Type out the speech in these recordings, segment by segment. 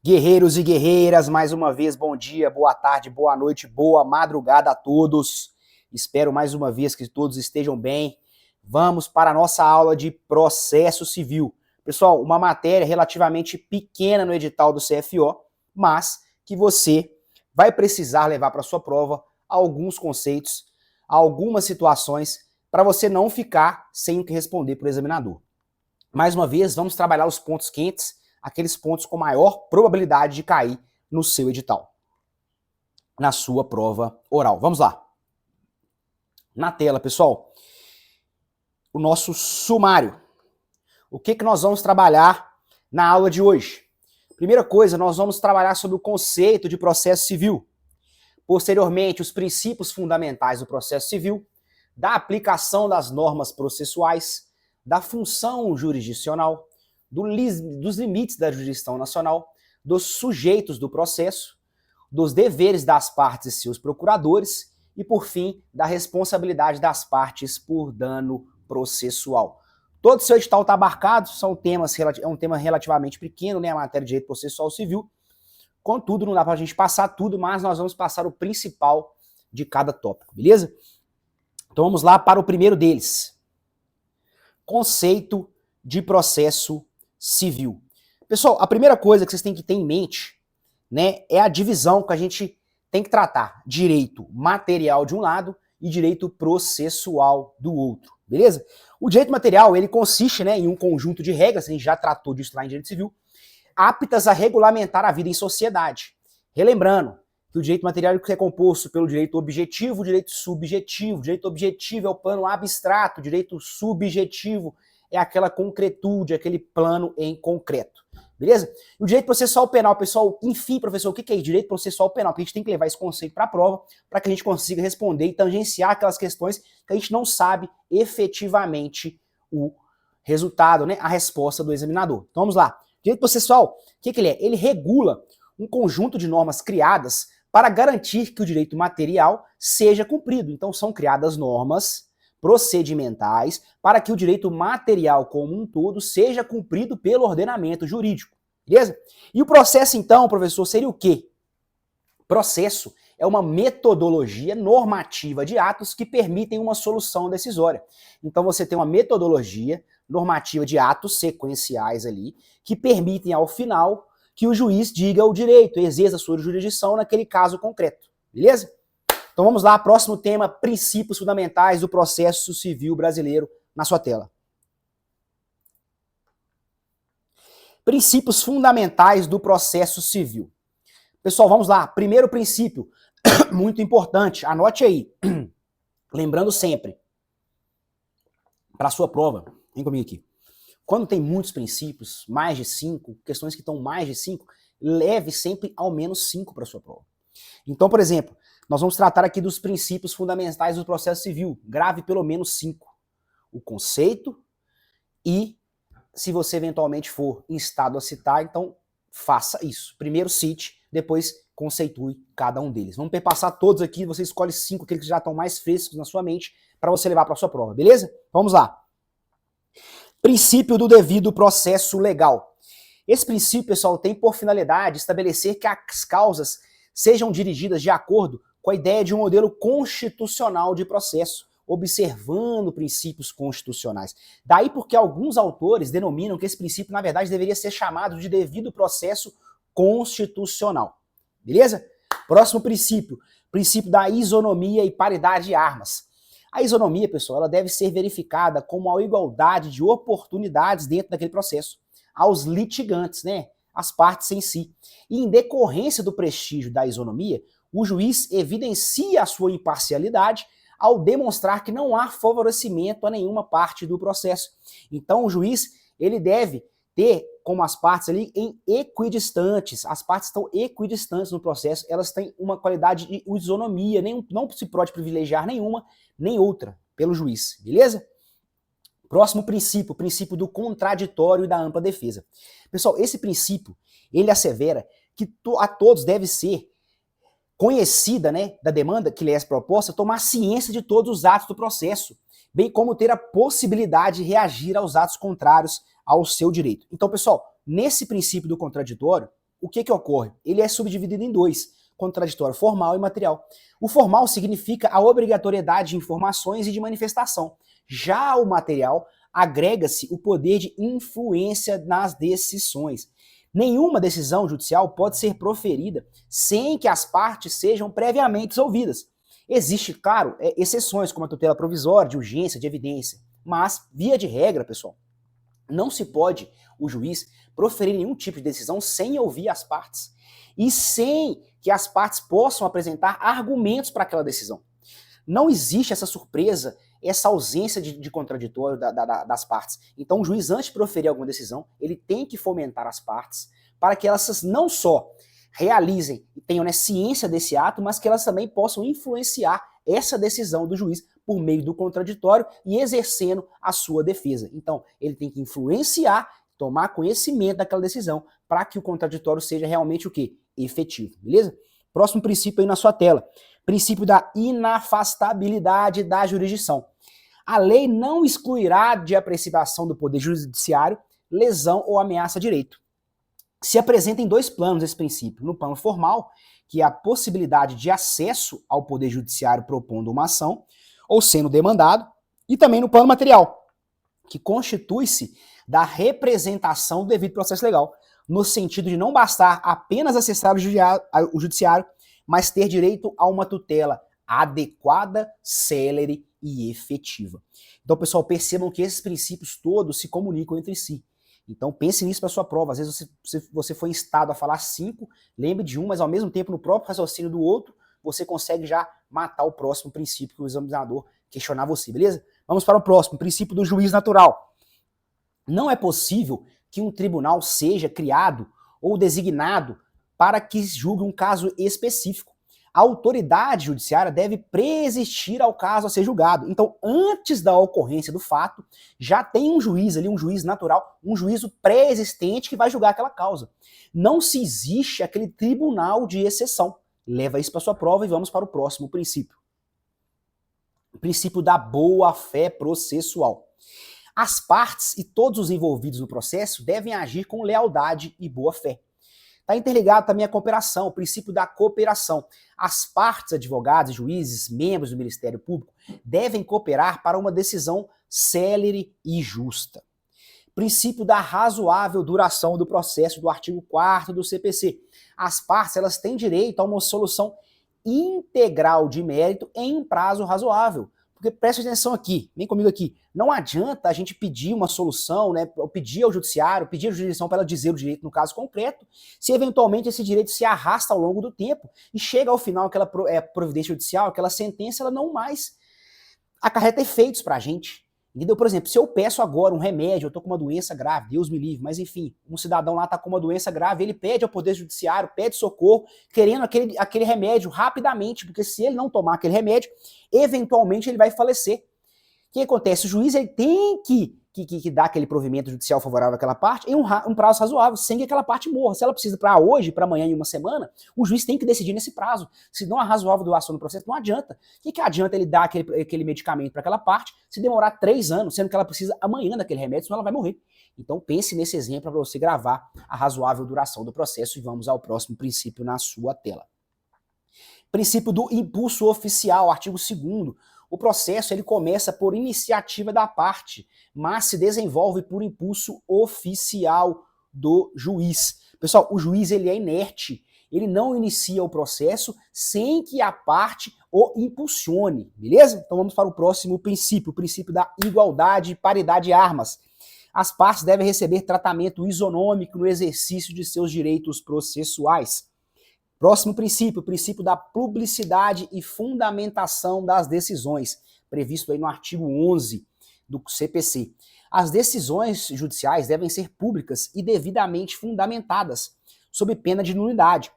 Guerreiros e guerreiras, mais uma vez, bom dia, boa tarde, boa noite, boa madrugada a todos. Espero mais uma vez que todos estejam bem. Vamos para a nossa aula de processo civil. Pessoal, uma matéria relativamente pequena no edital do CFO, mas que você vai precisar levar para a sua prova alguns conceitos, algumas situações, para você não ficar sem o que responder para o examinador. Mais uma vez, vamos trabalhar os pontos quentes, aqueles pontos com maior probabilidade de cair no seu edital, na sua prova oral. Vamos lá. Na tela, pessoal, o nosso sumário. O que nós vamos trabalhar na aula de hoje? Primeira coisa, nós vamos trabalhar sobre o conceito de processo civil. Posteriormente, os princípios fundamentais do processo civil, da aplicação das normas processuais, da função jurisdicional, dos limites da jurisdição nacional, dos sujeitos do processo, dos deveres das partes e seus procuradores e, por fim, da responsabilidade das partes por dano processual. Todo o seu edital está abarcado, é um tema relativamente pequeno, né, a matéria de direito processual civil. Contudo, não dá para a gente passar tudo, mas nós vamos passar o principal de cada tópico, beleza? Então vamos lá para o primeiro deles. Conceito de processo civil. Pessoal, a primeira coisa que vocês têm que ter em mente, né, é a divisão que a gente tem que tratar. Direito material de um lado e direito processual do outro, beleza? O direito material, ele consiste, né, em um conjunto de regras, a gente já tratou disso lá em direito civil, aptas a regulamentar a vida em sociedade. Relembrando que o direito material é composto pelo direito objetivo, direito subjetivo. O direito objetivo é o plano abstrato, o direito subjetivo é aquela concretude, aquele plano em concreto. Beleza? E o direito processual penal, pessoal, enfim, professor, o que é isso? Direito processual penal? Porque a gente tem que levar esse conceito para a prova para que a gente consiga responder e tangenciar aquelas questões que a gente não sabe efetivamente o resultado, né, a resposta do examinador. Então vamos lá. Direito processual, o que ele é? Ele regula um conjunto de normas criadas para garantir que o direito material seja cumprido. Então são criadas normas procedimentais para que o direito material como um todo seja cumprido pelo ordenamento jurídico, beleza? E o processo então, professor, seria o quê? Processo é uma metodologia normativa de atos que permitem uma solução decisória. Então você tem uma metodologia normativa de atos sequenciais ali que permitem ao final que o juiz diga o direito, exerça a sua jurisdição naquele caso concreto, beleza? Então vamos lá, próximo tema, princípios fundamentais do processo civil brasileiro, na sua tela. Princípios fundamentais do processo civil. Pessoal, vamos lá. Primeiro princípio, muito importante, anote aí. Lembrando sempre, para a sua prova, vem comigo aqui. Quando tem muitos princípios, mais de 5, questões que estão mais de 5, leve sempre ao menos 5 para a sua prova. Então, por exemplo, nós vamos tratar aqui dos princípios fundamentais do processo civil. Grave pelo menos 5. O conceito e, se você eventualmente for instado a citar, então faça isso. Primeiro cite, depois conceitue cada um deles. Vamos perpassar todos aqui, você escolhe 5, aqueles que já estão mais frescos na sua mente, para você levar para a sua prova, beleza? Vamos lá. Princípio do devido processo legal. Esse princípio, pessoal, tem por finalidade estabelecer que as causas sejam dirigidas de acordo com a ideia de um modelo constitucional de processo, observando princípios constitucionais. Daí porque alguns autores denominam que esse princípio, na verdade, deveria ser chamado de devido processo constitucional. Beleza? Próximo princípio, princípio da isonomia e paridade de armas. A isonomia, pessoal, ela deve ser verificada como a igualdade de oportunidades dentro daquele processo aos litigantes, né? As partes em si. E em decorrência do prestígio da isonomia, o juiz evidencia a sua imparcialidade ao demonstrar que não há favorecimento a nenhuma parte do processo. Então o juiz, ele deve ter como as partes ali em equidistantes. As partes estão equidistantes no processo, elas têm uma qualidade de isonomia, não se pode privilegiar nenhuma nem outra pelo juiz, beleza? Próximo princípio, o princípio do contraditório e da ampla defesa. Pessoal, esse princípio, ele assevera que a todos deve ser conhecida, né, da demanda que lhe é proposta, tomar ciência de todos os atos do processo, bem como ter a possibilidade de reagir aos atos contrários ao seu direito. Então, pessoal, nesse princípio do contraditório, o que ocorre? Ele é subdividido em dois, contraditório formal e material. O formal significa a obrigatoriedade de informações e de manifestação. Já o material agrega-se o poder de influência nas decisões. Nenhuma decisão judicial pode ser proferida sem que as partes sejam previamente ouvidas. Existe, claro, exceções, como a tutela provisória, de urgência, de evidência. Mas, via de regra, pessoal, não se pode o juiz proferir nenhum tipo de decisão sem ouvir as partes e sem que as partes possam apresentar argumentos para aquela decisão. Não existe essa surpresa, essa ausência de contraditório das partes. Então, o juiz, antes de proferir alguma decisão, ele tem que fomentar as partes para que elas não só realizem e tenham, né, ciência desse ato, mas que elas também possam influenciar essa decisão do juiz por meio do contraditório e exercendo a sua defesa. Então, ele tem que influenciar, tomar conhecimento daquela decisão para que o contraditório seja realmente o quê? Efetivo, beleza? Próximo princípio aí na sua tela. Princípio da inafastabilidade da jurisdição. A lei não excluirá de apreciação do poder judiciário lesão ou ameaça a direito. Se apresenta em dois planos esse princípio. No plano formal, que é a possibilidade de acesso ao poder judiciário propondo uma ação ou sendo demandado, e também no plano material, que constitui-se da representação do devido processo legal, no sentido de não bastar apenas acessar o judiciário, mas ter direito a uma tutela adequada, célere e efetiva. Então, pessoal, percebam que esses princípios todos se comunicam entre si. Então, pense nisso para sua prova. Às vezes você foi instado a falar 5, lembre de um, mas ao mesmo tempo, no próprio raciocínio do outro, você consegue já matar o próximo princípio que o examinador questionar você, beleza? Vamos para o próximo, princípio do juiz natural. Não é possível que um tribunal seja criado ou designado para que julgue um caso específico. A autoridade judiciária deve preexistir ao caso a ser julgado. Então, antes da ocorrência do fato, já tem um juiz ali, um juiz natural, um juízo pré-existente que vai julgar aquela causa. Não se existe aquele tribunal de exceção. Leva isso para sua prova e vamos para o próximo princípio. O princípio da boa-fé processual. As partes e todos os envolvidos no processo devem agir com lealdade e boa-fé. Está interligado também a cooperação, o princípio da cooperação. As partes, advogados, juízes, membros do Ministério Público, devem cooperar para uma decisão célere e justa. Princípio da razoável duração do processo do artigo 4º do CPC. As partes, elas têm direito a uma solução integral de mérito em um prazo razoável. Porque preste atenção aqui, vem comigo aqui, não adianta a gente pedir uma solução, né, ou pedir ao judiciário, pedir à jurisdição para ela dizer o direito no caso concreto, se eventualmente esse direito se arrasta ao longo do tempo e chega ao final aquela providência judicial, aquela sentença, ela não mais acarreta efeitos para a gente. Entendeu? Por exemplo, se eu peço agora um remédio, eu tô com uma doença grave, Deus me livre, mas enfim, um cidadão lá tá com uma doença grave, ele pede ao Poder Judiciário, pede socorro, querendo aquele remédio rapidamente, porque se ele não tomar aquele remédio, eventualmente ele vai falecer. O que acontece? O juiz ele tem que dar aquele provimento judicial favorável àquela parte em um prazo razoável, sem que aquela parte morra. Se ela precisa para hoje, para amanhã, em uma semana, o juiz tem que decidir nesse prazo. Se não há razoável duração do processo, não adianta. O que adianta ele dar aquele medicamento para aquela parte se demorar 3 anos, sendo que ela precisa amanhã daquele remédio, senão ela vai morrer. Então pense nesse exemplo para você gravar a razoável duração do processo e vamos ao próximo princípio na sua tela. Princípio do impulso oficial, artigo 2º. O processo ele começa por iniciativa da parte, mas se desenvolve por impulso oficial do juiz. Pessoal, o juiz ele é inerte, ele não inicia o processo sem que a parte o impulsione, beleza? Então vamos para o próximo princípio, o princípio da igualdade e paridade de armas. As partes devem receber tratamento isonômico no exercício de seus direitos processuais. Próximo princípio, o princípio da publicidade e fundamentação das decisões, previsto aí no artigo 11 do CPC. As decisões judiciais devem ser públicas e devidamente fundamentadas, sob pena de nulidade.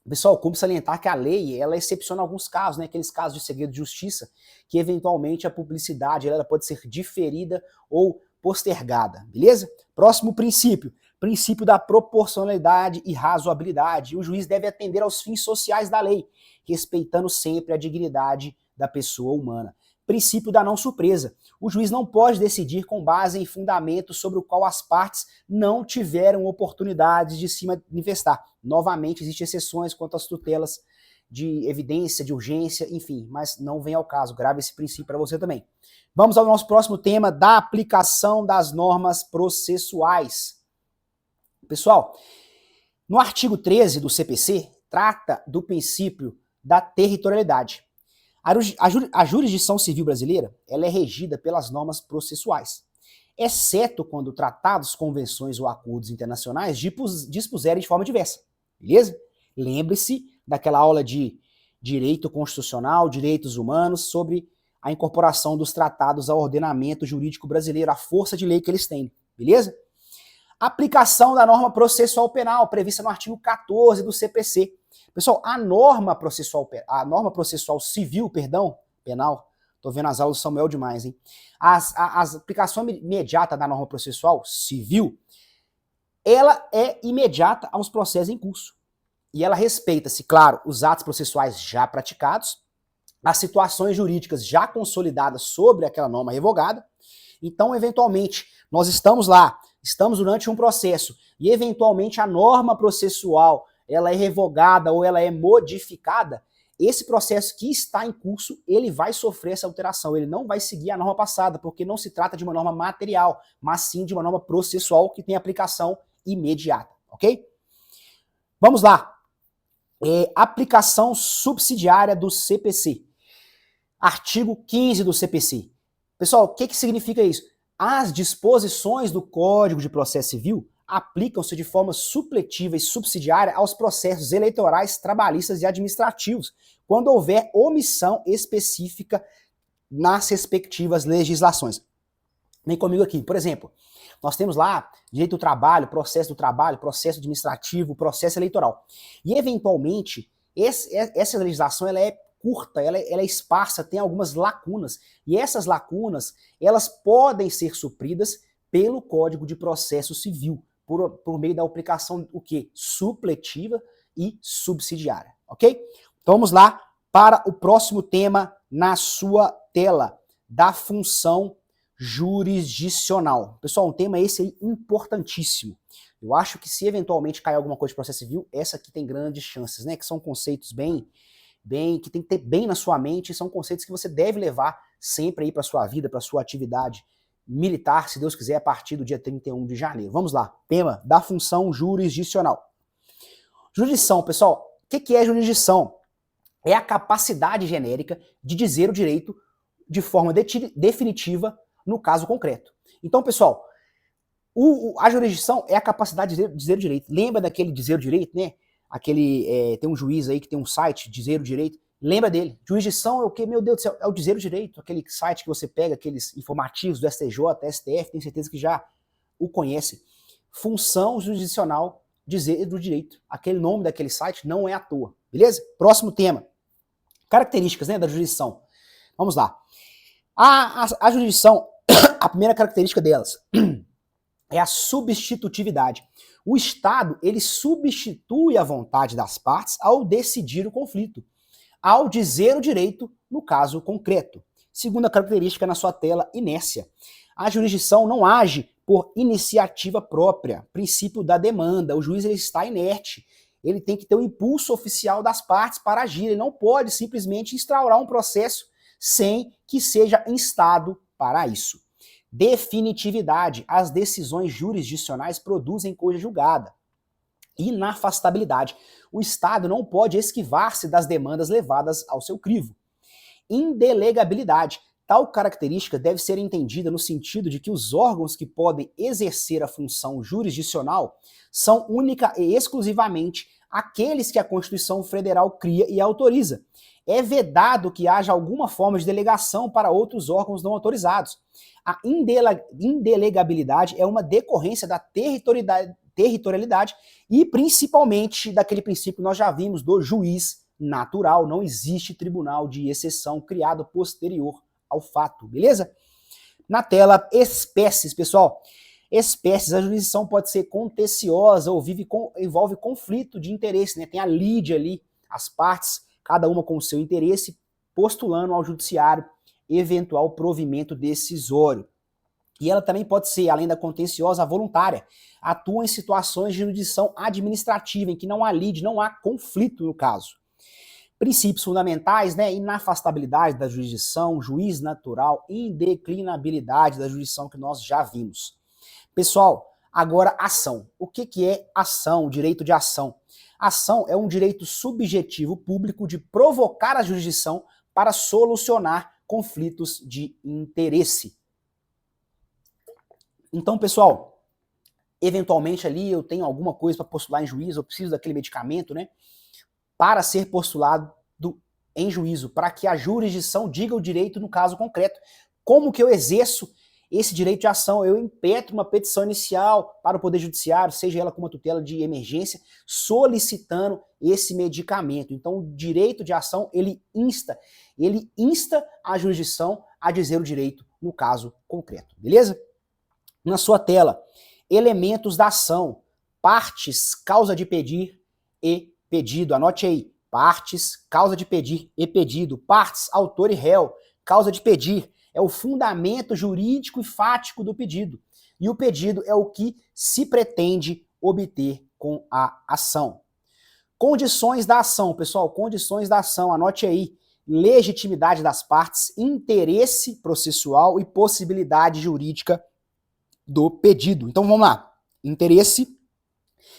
Pessoal, como salientar que a lei, ela excepciona alguns casos, né, aqueles casos de segredo de justiça, que eventualmente a publicidade ela pode ser diferida ou postergada, beleza? Próximo princípio. Princípio da proporcionalidade e razoabilidade. O juiz deve atender aos fins sociais da lei, respeitando sempre a dignidade da pessoa humana. Princípio da não surpresa. O juiz não pode decidir com base em fundamento sobre o qual as partes não tiveram oportunidade de se manifestar. Novamente, existem exceções quanto às tutelas de evidência, de urgência, enfim, mas não vem ao caso. Grave esse princípio para você também. Vamos ao nosso próximo tema, da aplicação das normas processuais. Pessoal, no artigo 13 do CPC, trata do princípio da territorialidade. A jurisdição civil brasileira, ela é regida pelas normas processuais, exceto quando tratados, convenções ou acordos internacionais dispuserem de forma diversa, beleza? Lembre-se daquela aula de direito constitucional, direitos humanos, sobre a incorporação dos tratados ao ordenamento jurídico brasileiro, a força de lei que eles têm, beleza? Aplicação da norma processual penal, prevista no artigo 14 do CPC. Pessoal, a norma processual civil, penal, tô vendo as aulas do Samuel demais, hein? A aplicação imediata da norma processual civil, ela é imediata aos processos em curso. E ela respeita-se, claro, os atos processuais já praticados, as situações jurídicas já consolidadas sobre aquela norma revogada. Então, eventualmente, nós estamos durante um processo, e eventualmente a norma processual ela é revogada ou ela é modificada, esse processo que está em curso, ele vai sofrer essa alteração, ele não vai seguir a norma passada, porque não se trata de uma norma material, mas sim de uma norma processual que tem aplicação imediata, ok? Vamos lá. Aplicação subsidiária do CPC. Artigo 15 do CPC. Pessoal, o que significa isso? As disposições do Código de Processo Civil aplicam-se de forma supletiva e subsidiária aos processos eleitorais, trabalhistas e administrativos, quando houver omissão específica nas respectivas legislações. Vem comigo aqui. Por exemplo, nós temos lá direito do trabalho, processo administrativo, processo eleitoral. E, eventualmente, essa legislação ela é curta, ela é esparsa, tem algumas lacunas. E essas lacunas, elas podem ser supridas pelo Código de Processo Civil, por meio da aplicação o quê? Supletiva e subsidiária, ok? Então vamos lá para o próximo tema na sua tela, da função jurisdicional. Pessoal, um tema esse aí importantíssimo. Eu acho que se eventualmente cair alguma coisa de processo civil, essa aqui tem grandes chances, né? Que são conceitos que tem que ter bem na sua mente, são conceitos que você deve levar sempre aí para sua vida, para sua atividade militar, se Deus quiser, a partir do dia 31 de janeiro. Vamos lá, tema da função jurisdicional. Jurisdição, pessoal, o que é jurisdição? É a capacidade genérica de dizer o direito de forma definitiva no caso concreto. Então, pessoal, a jurisdição é a capacidade de dizer o direito. Lembra daquele dizer o direito, né? Tem um juiz aí que tem um site, Dizer o Direito. Lembra dele? Jurisdição é o quê? Meu Deus do céu, é o Dizer o Direito. Aquele site que você pega, aqueles informativos do STJ, STF, tenho certeza que já o conhece. Função jurisdicional, Dizer o Direito. Aquele nome daquele site não é à toa. Beleza? Próximo tema. Características, né, da jurisdição. Vamos lá. A jurisdição, a primeira característica delas é a substitutividade. O Estado, ele substitui a vontade das partes ao decidir o conflito, ao dizer o direito no caso concreto. Segunda característica na sua tela, inércia. A jurisdição não age por iniciativa própria, princípio da demanda. O juiz ele está inerte. Ele tem que ter um impulso oficial das partes para agir. Ele não pode simplesmente instaurar um processo sem que seja instado para isso. Definitividade. As decisões jurisdicionais produzem coisa julgada. Inafastabilidade. O Estado não pode esquivar-se das demandas levadas ao seu crivo. Indelegabilidade. Tal característica deve ser entendida no sentido de que os órgãos que podem exercer a função jurisdicional são única e exclusivamente aqueles que a Constituição Federal cria e autoriza. É vedado que haja alguma forma de delegação para outros órgãos não autorizados. A indelegabilidade é uma decorrência da territorialidade e principalmente daquele princípio que nós já vimos do juiz natural. Não existe tribunal de exceção criado posterior ao fato, beleza? Na tela, espécies, pessoal. Espécies, a jurisdição pode ser contenciosa ou envolve conflito de interesse, né? Tem a lide ali, as partes, cada uma com o seu interesse, postulando ao judiciário eventual provimento decisório. E ela também pode ser, além da contenciosa, voluntária. Atua em situações de jurisdição administrativa, em que não há lide, não há conflito no caso. Princípios fundamentais, né? Inafastabilidade da jurisdição, juiz natural, indeclinabilidade da jurisdição, que nós já vimos. Pessoal, agora ação. O que é ação, o direito de ação? Ação é um direito subjetivo público de provocar a jurisdição para solucionar conflitos de interesse. Então, pessoal, eventualmente ali eu tenho alguma coisa para postular em juízo, eu preciso daquele medicamento, né? Para ser postulado em juízo, para que a jurisdição diga o direito no caso concreto. Como que eu exerço esse direito de ação? Eu impetro uma petição inicial para o Poder Judiciário, seja ela com uma tutela de emergência, solicitando esse medicamento. Então, o direito de ação, ele insta a jurisdição a dizer o direito no caso concreto, beleza? Na sua tela, elementos da ação, partes, causa de pedir e pedido. Anote aí, partes, causa de pedir e pedido. Partes, autor e réu, causa de pedir. É o fundamento jurídico e fático do pedido. E o pedido é o que se pretende obter com a ação. Condições da ação, pessoal, condições da ação, anote aí. Legitimidade das partes, interesse processual e possibilidade jurídica do pedido. Então vamos lá. Interesse,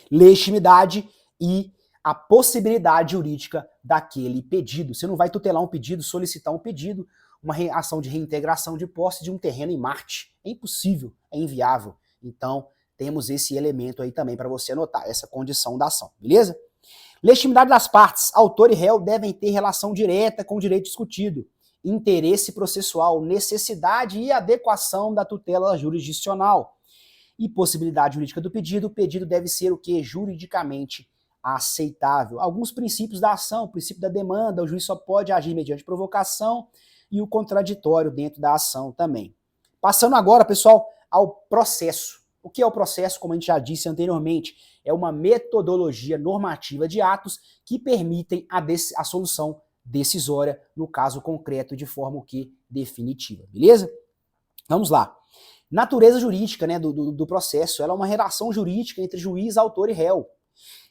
legitimidade e a possibilidade jurídica daquele pedido. Você não vai tutelar um pedido, solicitar um pedido, uma ação de reintegração de posse de um terreno em Marte. É impossível, é inviável. Então, temos esse elemento aí também para você anotar, essa condição da ação, beleza? Legitimidade das partes. Autor e réu devem ter relação direta com o direito discutido. Interesse processual, necessidade e adequação da tutela jurisdicional. E possibilidade jurídica do pedido. O pedido deve ser o quê? Juridicamente aceitável. Alguns princípios da ação, o princípio da demanda, o juiz só pode agir mediante provocação, e o contraditório dentro da ação também. Passando agora, pessoal, ao processo. O que é o processo? Como a gente já disse anteriormente, é uma metodologia normativa de atos que permitem a solução decisória no caso concreto de forma o que definitiva, beleza? Vamos lá. Natureza jurídica, né, do processo, ela é uma relação jurídica entre juiz, autor e réu.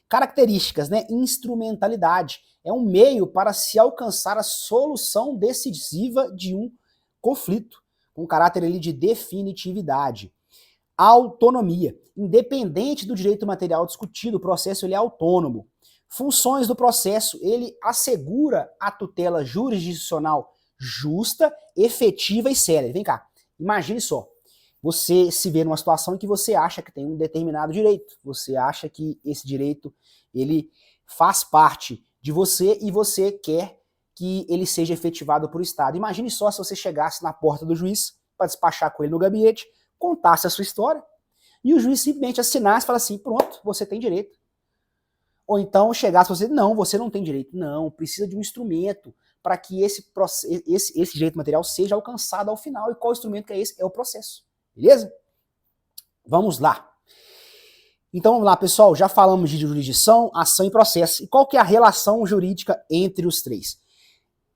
Características, né, instrumentalidade. É um meio para se alcançar a solução decisiva de um conflito, com caráter ali de definitividade. Autonomia. Independente do direito material discutido, o processo ele é autônomo. Funções do processo, ele assegura a tutela jurisdicional justa, efetiva e célere. Vem cá, imagine só, você se vê numa situação em que você acha que tem um determinado direito, você acha que esse direito ele faz parte de você e você quer que ele seja efetivado por Estado. Imagine só se você chegasse na porta do juiz para despachar com ele no gabinete, contasse a sua história e o juiz simplesmente assinasse e falasse assim, pronto, você tem direito. Ou então chegasse você, não, você não tem direito. Não, precisa de um instrumento para que esse direito material seja alcançado ao final. E qual instrumento que é esse? É o processo. Beleza? Vamos lá. Então vamos lá, pessoal, já falamos de jurisdição, ação e processo. E qual que é a relação jurídica entre os três?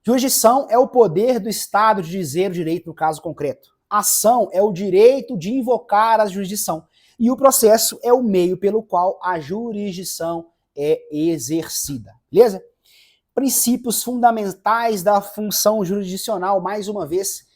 Jurisdição é o poder do Estado de dizer o direito no caso concreto. Ação é o direito de invocar a jurisdição. E o processo é o meio pelo qual a jurisdição é exercida. Beleza? Princípios fundamentais da função jurisdicional, mais uma vez,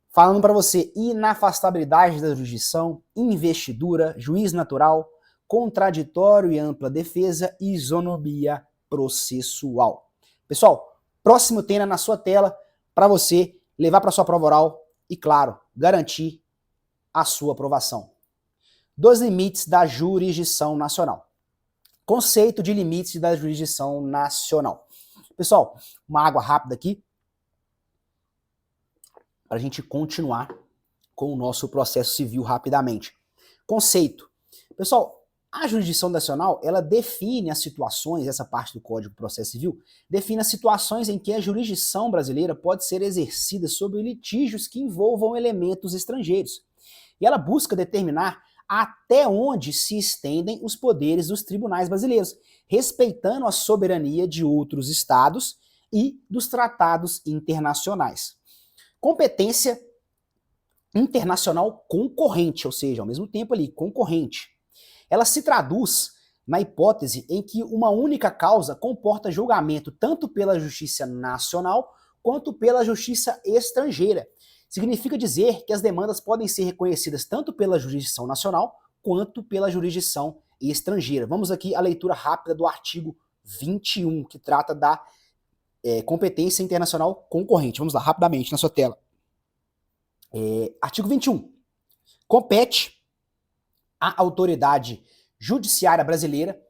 falando para você, inafastabilidade da jurisdição, investidura, juiz natural, contraditório e ampla defesa e isonomia processual. Pessoal, próximo tema na sua tela para você levar para sua prova oral e, claro, garantir a sua aprovação. Dos limites da jurisdição nacional. Conceito de limites da jurisdição nacional. Pessoal, uma água rápida aqui para a gente continuar com o nosso processo civil rapidamente. Conceito. Pessoal, a jurisdição nacional, ela define as situações, essa parte do Código de Processo Civil, define as situações em que a jurisdição brasileira pode ser exercida sobre litígios que envolvam elementos estrangeiros. E ela busca determinar até onde se estendem os poderes dos tribunais brasileiros, respeitando a soberania de outros estados e dos tratados internacionais. Competência internacional concorrente, ou seja, ao mesmo tempo ali, concorrente. Ela se traduz na hipótese em que uma única causa comporta julgamento tanto pela justiça nacional quanto pela justiça estrangeira. Significa dizer que as demandas podem ser reconhecidas tanto pela jurisdição nacional quanto pela jurisdição estrangeira. Vamos aqui à leitura rápida do artigo 21, que trata da competência internacional concorrente. Vamos lá, rapidamente, na sua tela. Artigo 21. Compete à autoridade judiciária brasileira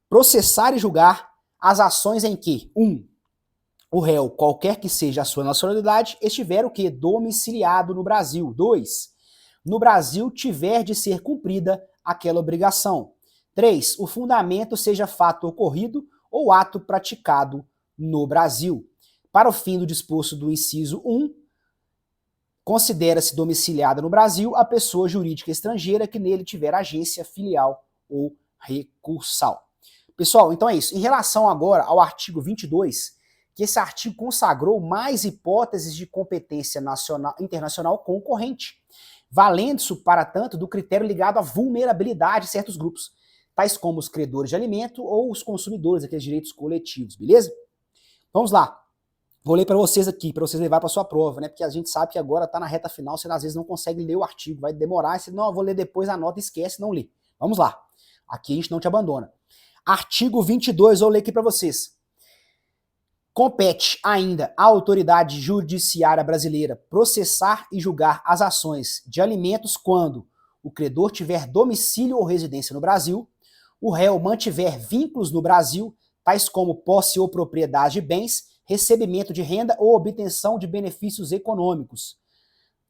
processar e julgar as ações em que 1. O réu, qualquer que seja a sua nacionalidade, estiver o quê? Domiciliado no Brasil. 2. No Brasil tiver de ser cumprida aquela obrigação. 3. O fundamento seja fato ocorrido ou ato praticado no Brasil. Para o fim do disposto do inciso 1, considera-se domiciliada no Brasil a pessoa jurídica estrangeira que nele tiver agência, filial ou recursal. Pessoal, então é isso. Em relação agora ao artigo 22, que esse artigo consagrou mais hipóteses de competência internacional concorrente, valendo-se, para tanto, do critério ligado à vulnerabilidade de certos grupos, tais como os credores de alimento ou os consumidores, aqueles direitos coletivos, beleza? Vamos lá. Vou ler para vocês aqui, para vocês levar para sua prova, né? Porque a gente sabe que agora está na reta final, você às vezes não consegue ler o artigo, vai demorar, você não, eu vou ler depois, anota, esquece, não lê. Vamos lá. Aqui a gente não te abandona. Artigo 22, vou ler aqui para vocês. Compete ainda à autoridade judiciária brasileira processar e julgar as ações de alimentos quando o credor tiver domicílio ou residência no Brasil, o réu mantiver vínculos no Brasil, tais como posse ou propriedade de bens, recebimento de renda ou obtenção de benefícios econômicos.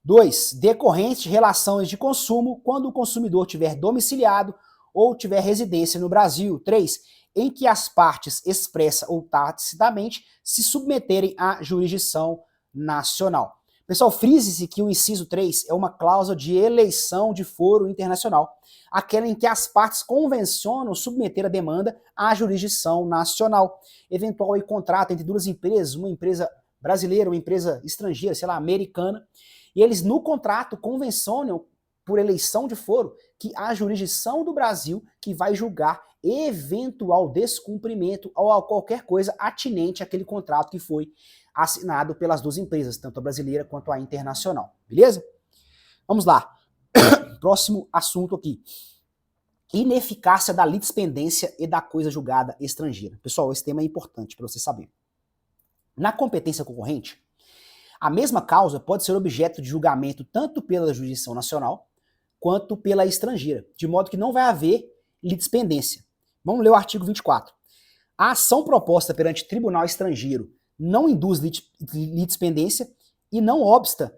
2. Decorrentes de relações de consumo quando o consumidor tiver domiciliado ou tiver residência no Brasil. 3. Em que as partes expressa ou tacitamente se submeterem à jurisdição nacional. Pessoal, frise-se que o inciso 3 é uma cláusula de eleição de foro internacional, aquela em que as partes convencionam submeter a demanda à jurisdição nacional. Eventual contrato entre duas empresas, uma empresa brasileira, uma empresa estrangeira, sei lá, americana, e eles no contrato convencionam, por eleição de foro, que a jurisdição do Brasil que vai julgar eventual descumprimento ou a qualquer coisa atinente àquele contrato que foi assinado pelas duas empresas, tanto a brasileira quanto a internacional. Beleza? Vamos lá. Próximo assunto aqui. Ineficácia da litispendência e da coisa julgada estrangeira. Pessoal, esse tema é importante para você saber. Na competência concorrente, a mesma causa pode ser objeto de julgamento tanto pela jurisdição nacional quanto pela estrangeira, de modo que não vai haver litispendência. Vamos ler o artigo 24. A ação proposta perante tribunal estrangeiro não induz litispendência e não obsta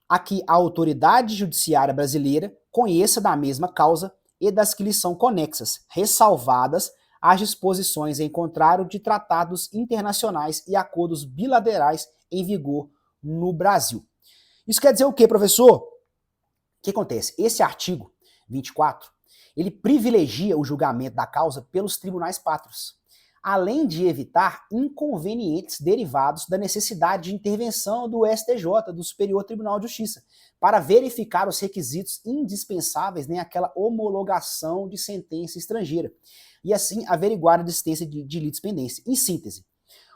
a que a autoridade judiciária brasileira conheça da mesma causa e das que lhe são conexas, ressalvadas as disposições em contrário de tratados internacionais e acordos bilaterais em vigor no Brasil. Isso quer dizer o quê, professor? O que acontece? Esse artigo 24, ele privilegia o julgamento da causa pelos tribunais pátrios, além de evitar inconvenientes derivados da necessidade de intervenção do STJ, do Superior Tribunal de Justiça, para verificar os requisitos indispensáveis, né, aquela homologação de sentença estrangeira, e assim averiguar a existência de litispendência. Em síntese,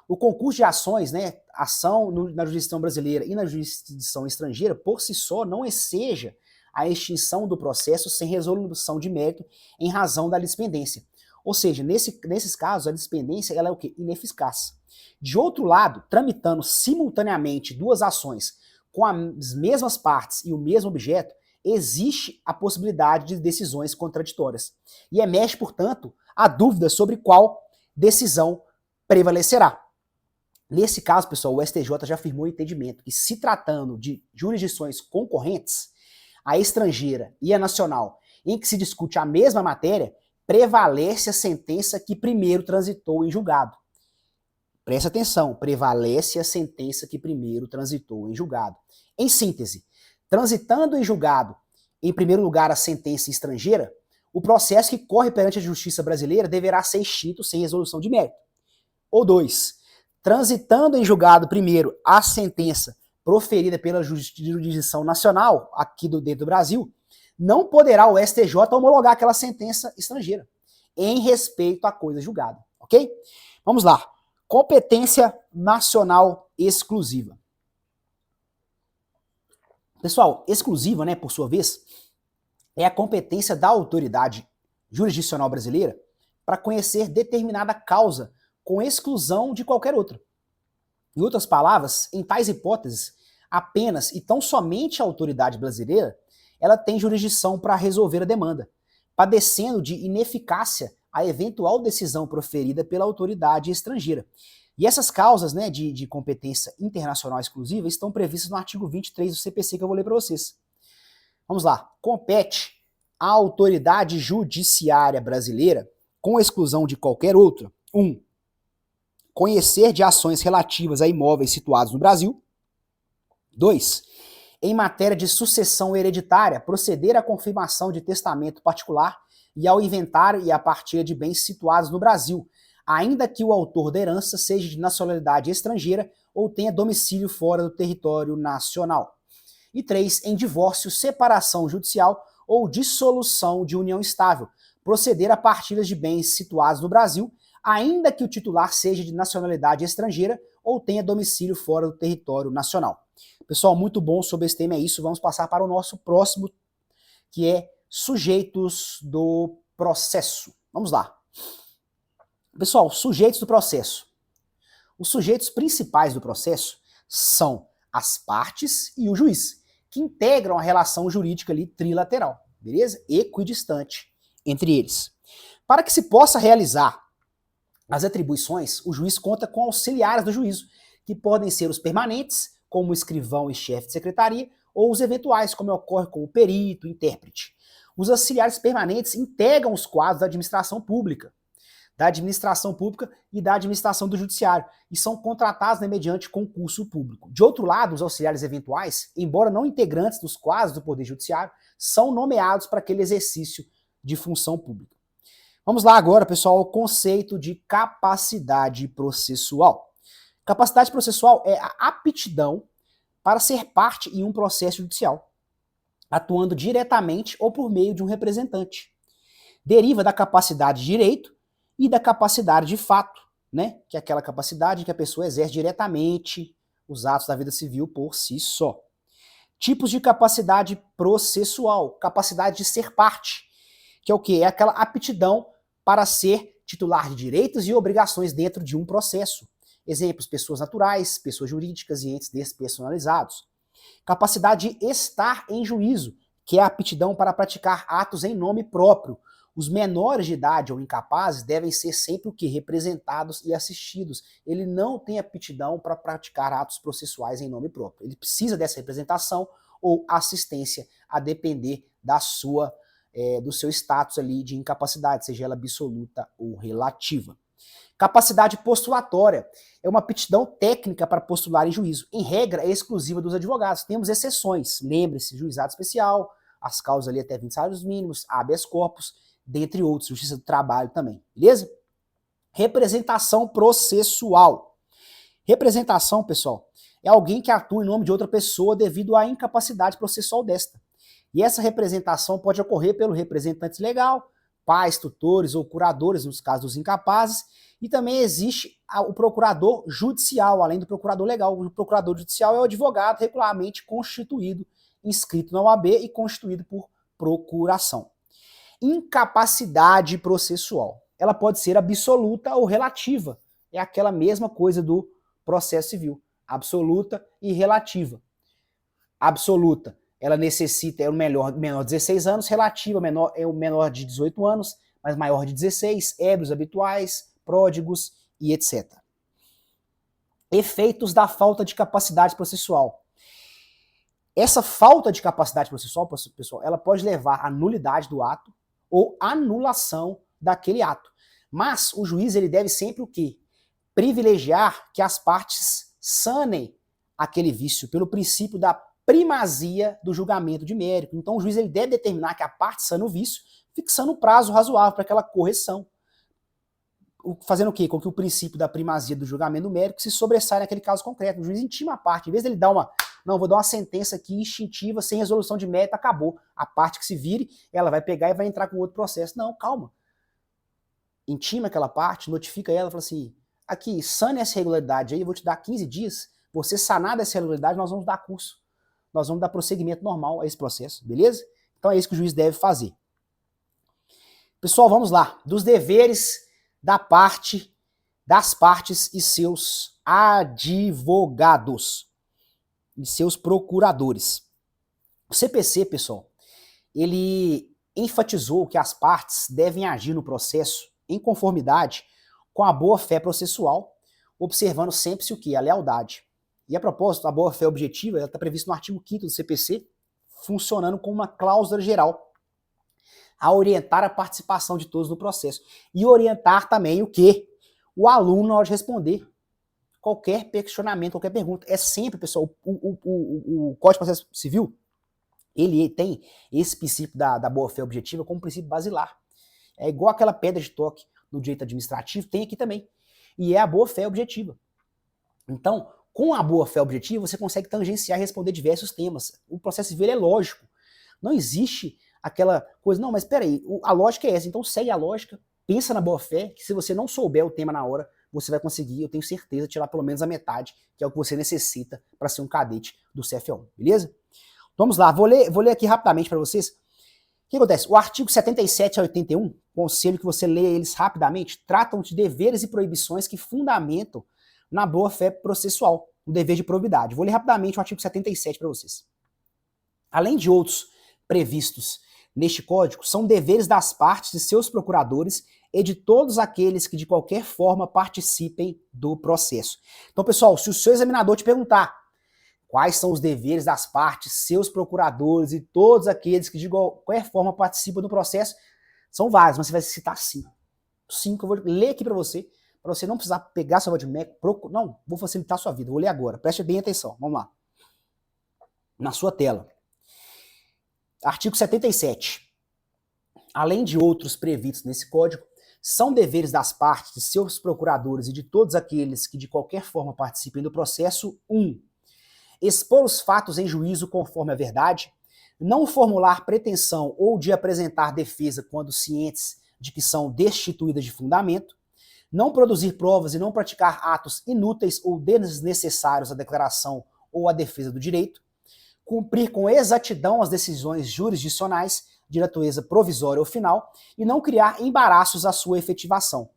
o concurso de ações, né, ação na jurisdição brasileira e na jurisdição estrangeira, por si só, não enseja a extinção do processo sem resolução de mérito em razão da litispendência. Ou seja, nesses casos, a litispendência ela é o quê? Ineficaz. De outro lado, tramitando simultaneamente duas ações com as mesmas partes e o mesmo objeto, existe a possibilidade de decisões contraditórias. E emerge, portanto, a dúvida sobre qual decisão prevalecerá. Nesse caso, pessoal, o STJ já afirmou o entendimento que, se tratando de jurisdições concorrentes, a estrangeira e a nacional, em que se discute a mesma matéria, prevalece a sentença que primeiro transitou em julgado. Presta atenção, prevalece a sentença que primeiro transitou em julgado. Em síntese, transitando em julgado, em primeiro lugar, a sentença estrangeira, o processo que corre perante a justiça brasileira deverá ser extinto sem resolução de mérito. Ou 2, transitando em julgado primeiro a sentença proferida pela jurisdição nacional, aqui dentro do Brasil, não poderá o STJ homologar aquela sentença estrangeira, em respeito à coisa julgada, ok? Vamos lá. Competência nacional exclusiva. Pessoal, exclusiva, né, por sua vez, é a competência da autoridade jurisdicional brasileira para conhecer determinada causa com exclusão de qualquer outra. Em outras palavras, em tais hipóteses, apenas e tão somente a autoridade brasileira ela tem jurisdição para resolver a demanda, padecendo de ineficácia a eventual decisão proferida pela autoridade estrangeira. E essas causas, né, de competência internacional exclusiva estão previstas no artigo 23 do CPC que eu vou ler para vocês. Vamos lá. Compete à autoridade judiciária brasileira, com exclusão de qualquer outra, 1. Conhecer de ações relativas a imóveis situados no Brasil. 2. Em matéria de sucessão hereditária, proceder à confirmação de testamento particular e ao inventário e à partilha de bens situados no Brasil, ainda que o autor da herança seja de nacionalidade estrangeira ou tenha domicílio fora do território nacional. E 3. Em divórcio, separação judicial ou dissolução de união estável, proceder a partilhas de bens situados no Brasil, ainda que o titular seja de nacionalidade estrangeira ou tenha domicílio fora do território nacional. Pessoal, muito bom sobre esse tema é isso. Vamos passar para o nosso próximo, que é sujeitos do processo. Vamos lá. Pessoal, sujeitos do processo. Os sujeitos principais do processo são as partes e o juiz, que integram a relação jurídica ali trilateral, beleza? Equidistante entre eles. Para que se possa realizar as atribuições, o juiz conta com auxiliares do juízo, que podem ser os permanentes, como o escrivão e chefe de secretaria, ou os eventuais, como ocorre com o perito, intérprete. Os auxiliares permanentes integram os quadros da administração pública e da administração do judiciário, e são contratados, né, mediante concurso público. De outro lado, os auxiliares eventuais, embora não integrantes dos quadros do Poder Judiciário, são nomeados para aquele exercício de função pública. Vamos lá agora, pessoal, ao conceito de capacidade processual. Capacidade processual é a aptidão para ser parte em um processo judicial, atuando diretamente ou por meio de um representante. Deriva da capacidade de direito e da capacidade de fato, né? Que é aquela capacidade que a pessoa exerce diretamente os atos da vida civil por si só. Tipos de capacidade processual, capacidade de ser parte, que é o quê? É aquela aptidão para ser titular de direitos e obrigações dentro de um processo. Exemplos: pessoas naturais, pessoas jurídicas e entes despersonalizados. Capacidade de estar em juízo, que é a aptidão para praticar atos em nome próprio. Os menores de idade ou incapazes devem ser sempre o que? Representados e assistidos. Ele não tem aptidão para praticar atos processuais em nome próprio. Ele precisa dessa representação ou assistência, a depender da do seu status ali de incapacidade, seja ela absoluta ou relativa. Capacidade postulatória é uma aptidão técnica para postular em juízo. Em regra, é exclusiva dos advogados. Temos exceções. Lembre-se, juizado especial, as causas ali até 20 salários mínimos, habeas corpus, dentre outros, justiça do trabalho também, beleza? Representação processual. Representação, pessoal, é alguém que atua em nome de outra pessoa devido à incapacidade processual desta. E essa representação pode ocorrer pelo representante legal, pais, tutores ou curadores, nos casos dos incapazes, e também existe o procurador judicial, além do procurador legal. O procurador judicial é o advogado regularmente constituído, inscrito na OAB e constituído por procuração. Incapacidade processual. Ela pode ser absoluta ou relativa. É aquela mesma coisa do processo civil. Absoluta e relativa. Absoluta, ela necessita, é o menor de 16 anos, relativa, é o menor de 18 anos, mas maior de 16, ébrios habituais, pródigos e etc. Efeitos da falta de capacidade processual. Essa falta de capacidade processual, pessoal, ela pode levar à nulidade do ato ou anulação daquele ato. Mas o juiz ele deve sempre o quê? Privilegiar que as partes sanem aquele vício pelo princípio da primazia do julgamento de mérito. Então o juiz ele deve determinar que a parte sana o vício, fixando um prazo razoável para aquela correção. Fazendo o quê? Com que o princípio da primazia do julgamento do mérito se sobressaia naquele caso concreto. O juiz intima a parte, em vez de ele dar uma Não, vou dar uma sentença aqui instintiva, sem resolução de mérito, acabou. A parte que se vire, ela vai pegar e vai entrar com outro processo. Não, calma. Intima aquela parte, notifica ela, fala assim, aqui, sane essa irregularidade aí, eu vou te dar 15 dias, você sanar dessa irregularidade, nós vamos dar curso. Nós vamos dar prosseguimento normal a esse processo, beleza? Então é isso que o juiz deve fazer. Pessoal, vamos lá. Dos deveres das partes e seus advogados e seus procuradores. O CPC, pessoal, ele enfatizou que as partes devem agir no processo em conformidade com a boa-fé processual, observando sempre-se o quê? A lealdade. E a propósito, a boa-fé objetiva está prevista no artigo 5º do CPC, funcionando como uma cláusula geral a orientar a participação de todos no processo. E orientar também o quê? O aluno na hora de responder qualquer questionamento, qualquer pergunta. É sempre, pessoal, o Código de Processo Civil, ele tem esse princípio da boa-fé objetiva como princípio basilar. É igual aquela pedra de toque no direito administrativo, tem aqui também. E é a boa-fé objetiva. Então, com a boa-fé objetiva, você consegue tangenciar e responder diversos temas. O processo civil é lógico. Não existe aquela coisa, não, mas peraí, a lógica é essa, então segue a lógica, pensa na boa-fé, que se você não souber o tema na hora, você vai conseguir, eu tenho certeza, tirar pelo menos a metade, que é o que você necessita para ser um cadete do CFO1, beleza? Vamos lá, vou ler aqui rapidamente para vocês. O que acontece? O artigo 77 a 81, conselho que você leia eles rapidamente, tratam de deveres e proibições que fundamentam na boa-fé processual, o dever de probidade. Vou ler rapidamente o artigo 77 para vocês. Além de outros previstos neste código, são deveres das partes e seus procuradores e de todos aqueles que de qualquer forma participem do processo. Então, pessoal, se o seu examinador te perguntar quais são os deveres das partes, seus procuradores e todos aqueles que de qualquer forma participam do processo, são vários, mas você vai citar 5. 5 eu vou ler aqui para você não precisar pegar sua Word, não, vou facilitar a sua vida, vou ler agora, preste bem atenção, vamos lá. Na sua tela. Artigo 77. Além de outros previstos nesse código, são deveres das partes, de seus procuradores e de todos aqueles que de qualquer forma participem do processo: 1. Expor os fatos em juízo conforme a verdade, não formular pretensão ou de apresentar defesa quando cientes de que são destituídas de fundamento, não produzir provas e não praticar atos inúteis ou desnecessários à declaração ou à defesa do direito, cumprir com exatidão as decisões jurisdicionais de natureza provisória ou final e não criar embaraços à sua efetivação.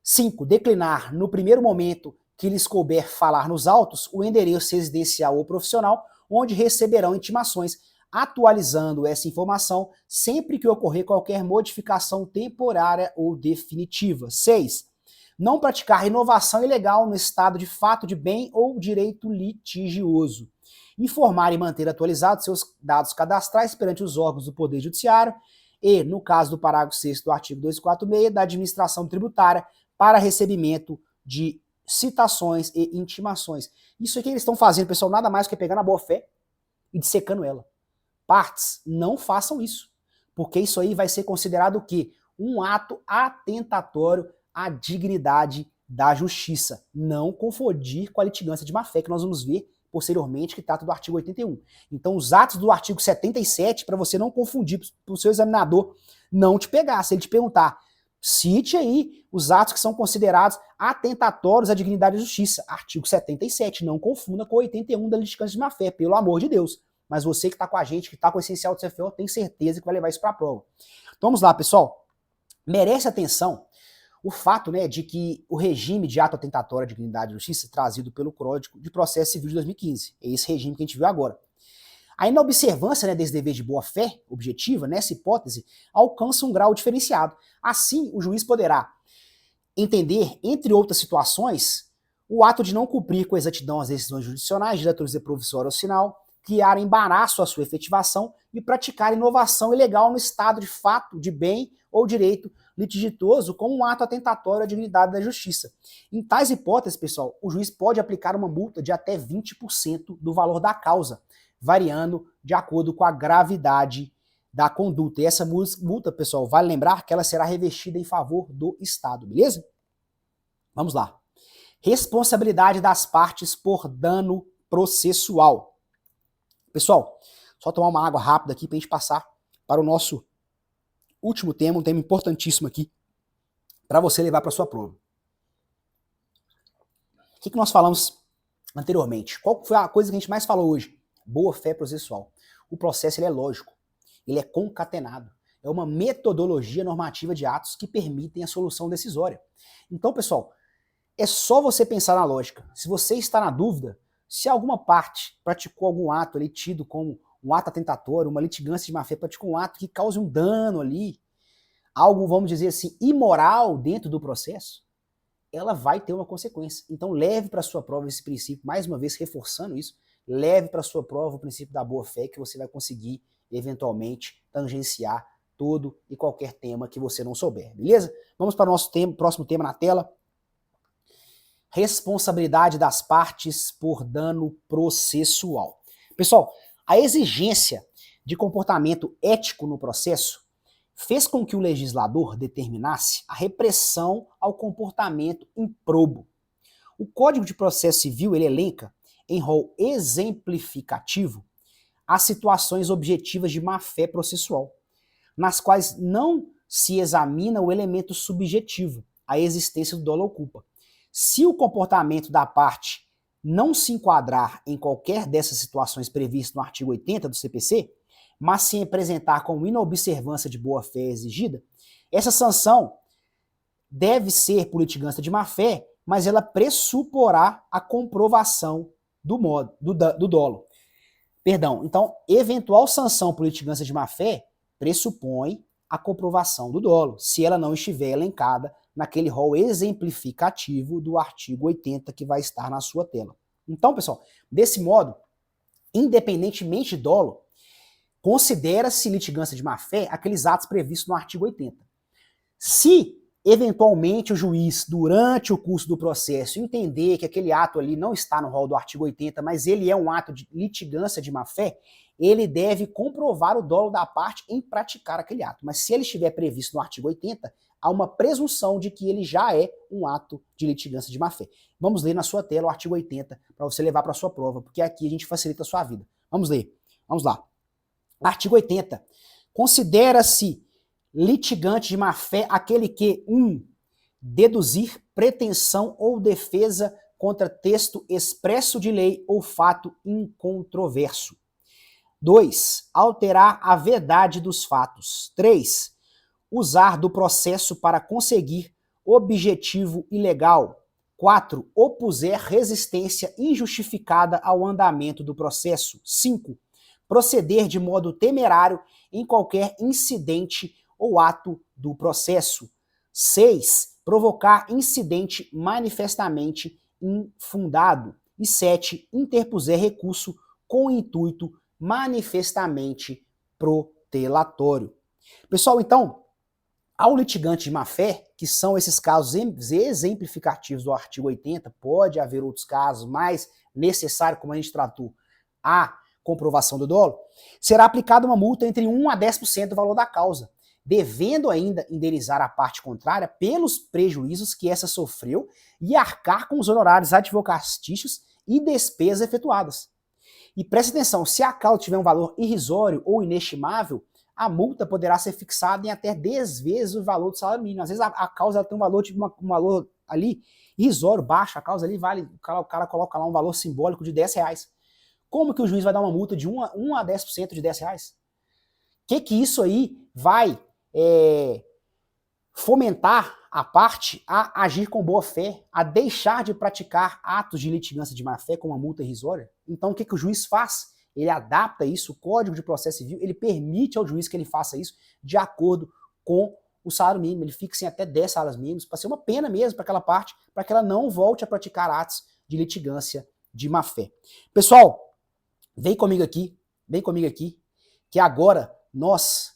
5. Declinar, no primeiro momento que lhes couber falar nos autos, o endereço residencial ou profissional, onde receberão intimações, atualizando essa informação sempre que ocorrer qualquer modificação temporária ou definitiva. 6. Não praticar renovação ilegal no estado de fato de bem ou direito litigioso. Informar e manter atualizados seus dados cadastrais perante os órgãos do Poder Judiciário e, no caso do parágrafo 6º do artigo 246, da administração tributária para recebimento de citações e intimações. Isso aqui eles estão fazendo, pessoal, nada mais do que pegar na boa-fé e dissecando ela. Partes, não façam isso, porque isso aí vai ser considerado o quê? Um ato atentatório à dignidade da justiça. Não confundir com a litigância de má-fé, que nós vamos ver posteriormente, que trata do artigo 81. Então, os atos do artigo 77, para você não confundir, para o seu examinador não te pegar. Se ele te perguntar, cite aí os atos que são considerados atentatórios à dignidade da justiça. Artigo 77, não confunda com o 81 da litigância de má-fé, pelo amor de Deus. Mas você que está com a gente, que está com o essencial do CFO, tem certeza que vai levar isso para a prova. Então, vamos lá, pessoal. Merece atenção o fato, né, de que o regime de ato atentatório à dignidade da justiça trazido pelo Código de Processo Civil de 2015, é esse regime que a gente viu agora. Aí, na observância, né, desse dever de boa-fé objetiva, nessa hipótese, alcança um grau diferenciado. Assim, o juiz poderá entender, entre outras situações, o ato de não cumprir com exatidão as decisões jurisdicionais de natureza provisória ou sinal, criar embaraço à sua efetivação e praticar inovação ilegal no estado de fato, de bem ou direito litigioso como um ato atentatório à dignidade da justiça. Em tais hipóteses, pessoal, o juiz pode aplicar uma multa de até 20% do valor da causa, variando de acordo com a gravidade da conduta. E essa multa, pessoal, vale lembrar que ela será revestida em favor do Estado, beleza? Vamos lá. Responsabilidade das partes por dano processual. Pessoal, só tomar uma água rápida aqui para a gente passar para o nosso último tema, um tema importantíssimo aqui, para você levar para sua prova. O que nós falamos anteriormente? Qual foi a coisa que a gente mais falou hoje? Boa fé processual. O processo ele é lógico, ele é concatenado. É uma metodologia normativa de atos que permitem a solução decisória. Então, pessoal, é só você pensar na lógica. Se você está na dúvida, se alguma parte praticou algum ato ali tido como um ato atentatório, uma litigância de má-fé, praticou um ato que cause um dano ali, algo, vamos dizer assim, imoral dentro do processo, ela vai ter uma consequência. Então leve para a sua prova esse princípio, mais uma vez reforçando isso, leve para a sua prova o princípio da boa-fé, que você vai conseguir, eventualmente, tangenciar todo e qualquer tema que você não souber, beleza? Vamos para o nosso próximo tema na tela. Responsabilidade das partes por dano processual. Pessoal, a exigência de comportamento ético no processo fez com que o legislador determinasse a repressão ao comportamento improbo. O Código de Processo Civil ele elenca, em rol exemplificativo, as situações objetivas de má-fé processual, nas quais não se examina o elemento subjetivo, a existência do dolo ou culpa. Se o comportamento da parte não se enquadrar em qualquer dessas situações previstas no artigo 80 do CPC, mas se apresentar como inobservância de boa-fé exigida, essa sanção deve ser por litigância de má-fé, mas ela pressuporá a comprovação do dolo. Perdão, então, eventual sanção por litigância de má-fé pressupõe a comprovação do dolo, se ela não estiver elencada naquele rol exemplificativo do artigo 80 que vai estar na sua tela. Então, pessoal, desse modo, independentemente de dolo, considera-se litigância de má-fé aqueles atos previstos no artigo 80. Se, eventualmente, o juiz, durante o curso do processo, entender que aquele ato ali não está no rol do artigo 80, mas ele é um ato de litigância de má-fé, ele deve comprovar o dolo da parte em praticar aquele ato. Mas se ele estiver previsto no artigo 80, há uma presunção de que ele já é um ato de litigância de má-fé. Vamos ler na sua tela o artigo 80 para você levar para a sua prova, porque aqui a gente facilita a sua vida. Vamos ler. Vamos lá. Artigo 80. Considera-se litigante de má-fé aquele que 1. Deduzir pretensão ou defesa contra texto expresso de lei ou fato incontroverso. 2. Alterar a verdade dos fatos. 3. Usar do processo para conseguir objetivo ilegal. 4. Opuser resistência injustificada ao andamento do processo. 5. Proceder de modo temerário em qualquer incidente ou ato do processo. 6. Provocar incidente manifestamente infundado. E 7. Interpuser recurso com intuito manifestamente protelatório. Pessoal, então, ao litigante de má-fé, que são esses casos exemplificativos do artigo 80, pode haver outros casos, mas necessário, como a gente tratou, a comprovação do dolo, será aplicada uma multa entre 1 a 10% do valor da causa, devendo ainda indenizar a parte contrária pelos prejuízos que essa sofreu e arcar com os honorários advocatícios e despesas efetuadas. E preste atenção, se a causa tiver um valor irrisório ou inestimável, a multa poderá ser fixada em até 10 vezes o valor do salário mínimo. Às vezes a causa ela tem um valor, tipo um valor ali irrisório, baixo, a causa ali vale, o cara coloca lá um valor simbólico de R$10. Como que o juiz vai dar uma multa de 1 a 10% de R$10? Que isso aí vai fomentar a parte a agir com boa fé, a deixar de praticar atos de litigância de má fé com uma multa irrisória? Então o que o juiz faz? Ele adapta isso, o Código de Processo Civil, ele permite ao juiz que ele faça isso de acordo com o salário mínimo. Ele fixa em até 10 salários mínimos, para ser uma pena mesmo para aquela parte, para que ela não volte a praticar atos de litigância de má fé. Pessoal, vem comigo aqui, que agora nós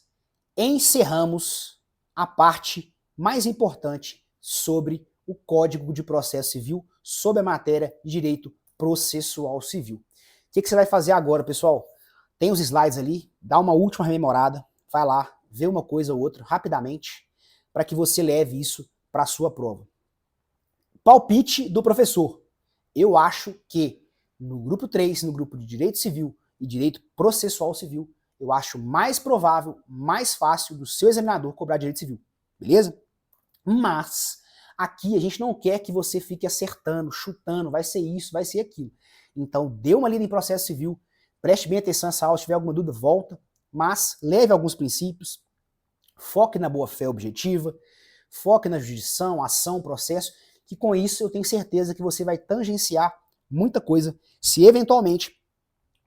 encerramos a parte mais importante sobre o Código de Processo Civil, sobre a matéria de direito processual civil. O que você vai fazer agora, pessoal? Tem os slides ali, dá uma última rememorada, vai lá, vê uma coisa ou outra rapidamente, para que você leve isso para a sua prova. Palpite do professor. Eu acho que no grupo 3, no grupo de Direito Civil e direito processual civil, eu acho mais provável, mais fácil do seu examinador cobrar direito civil, beleza? Mas aqui a gente não quer que você fique acertando, chutando, vai ser isso, vai ser aquilo. Então dê uma lida em processo civil, preste bem atenção nessa aula, se tiver alguma dúvida, volta, mas leve alguns princípios, foque na boa-fé objetiva, foque na jurisdição, ação, processo, que com isso eu tenho certeza que você vai tangenciar muita coisa, se eventualmente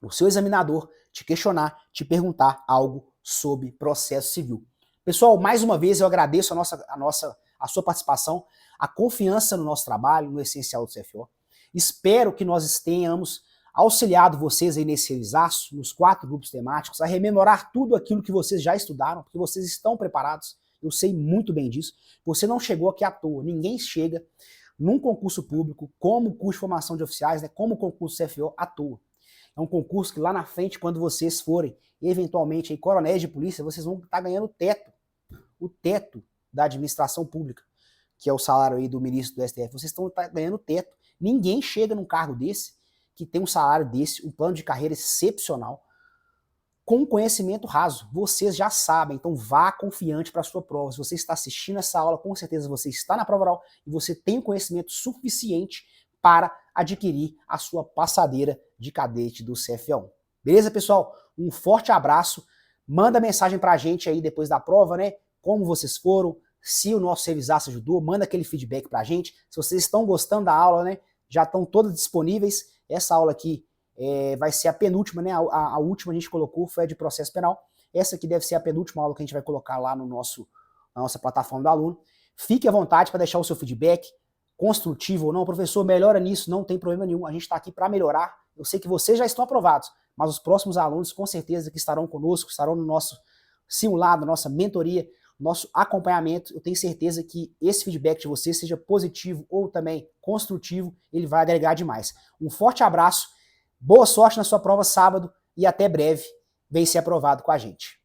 o seu examinador te questionar, te perguntar algo sobre processo civil. Pessoal, mais uma vez eu agradeço a sua participação, a confiança no nosso trabalho, no Essencial do CFO. Espero que nós tenhamos auxiliado vocês aí nesse exercício, nos 4 grupos temáticos, a rememorar tudo aquilo que vocês já estudaram, porque vocês estão preparados. Eu sei muito bem disso. Você não chegou aqui à toa. Ninguém chega num concurso público, como curso de formação de oficiais, né, como concurso CFO, à toa. É um concurso que lá na frente, quando vocês forem, eventualmente, aí, coronéis de polícia, vocês vão estar ganhando o teto da administração pública, que é o salário aí do ministro do STF. Vocês estão ganhando o teto. Ninguém chega num cargo desse, que tem um salário desse, um plano de carreira excepcional, com conhecimento raso. Vocês já sabem, então vá confiante para a sua prova. Se você está assistindo essa aula, com certeza você está na prova oral e você tem o conhecimento suficiente para adquirir a sua passadeira de cadete do CFA1. Beleza, pessoal? Um forte abraço. Manda mensagem para a gente aí depois da prova, né? Como vocês foram, se o nosso Revisaço ajudou, manda aquele feedback para a gente. Se vocês estão gostando da aula, né? Já estão todas disponíveis. Essa aula aqui vai ser a penúltima, né? A última a gente colocou foi a de processo penal. Essa aqui deve ser a penúltima aula que a gente vai colocar lá na nossa plataforma do aluno. Fique à vontade para deixar o seu feedback, construtivo ou não. Professor, melhora nisso, não tem problema nenhum. A gente está aqui para melhorar. Eu sei que vocês já estão aprovados, mas os próximos alunos, com certeza, que estarão conosco, estarão no nosso simulado, nossa mentoria, nosso acompanhamento. Eu tenho certeza que esse feedback de vocês, seja positivo ou também construtivo, ele vai agregar demais. Um forte abraço. Boa sorte na sua prova sábado e até breve. Vem ser aprovado com a gente.